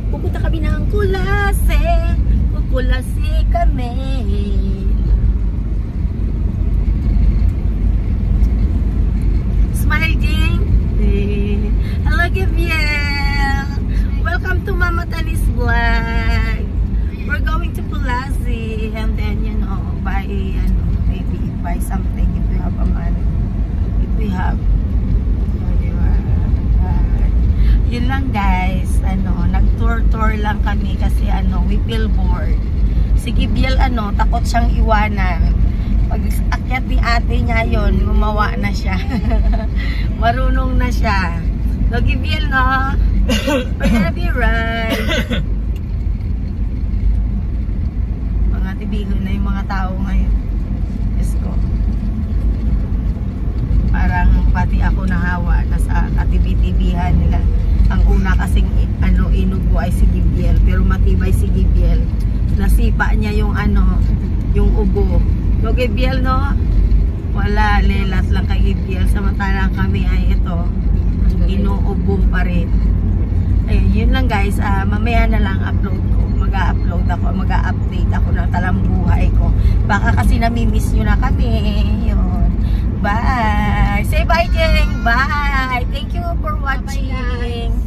Pupunta kami ng Kulase. Kukulase kami. Smile, Jing. Hello, Gabriel. Welcome to Mama Tanis Vlog. We're going to Kulase and then, you know, buy, maybe buy something if we have a money. If we have. Yun lang guys, nag-tour lang kami kasi we feel bored. Si Gibiel takot siyang iwanan. Pag akyat ni ate niya yun, gumawa na siya. Marunong na siya. No, Gibiel, no? We're gonna be right. Mga tibigo na yung mga tao ngayon. Diyos ko. Parang pati ako nahawa na sa katibitibihan nila. Ang una kasing inubo ay si Gibiel, pero matibay si Gibiel. Nasipa niya yung yung ubo. No, Gibiel, no? Wala, lelat lang kay Gibiel. Samantalang kami ay ito, inuubo pa rin. Ayun, yun lang guys. Mamaya na lang upload ko. Mag-upload ako, mag-update ako ng talambuhay ko. Baka kasi namimiss nyo na kami. Yun. Bye! Say bye, Jeng! Bye! Thank you for watching!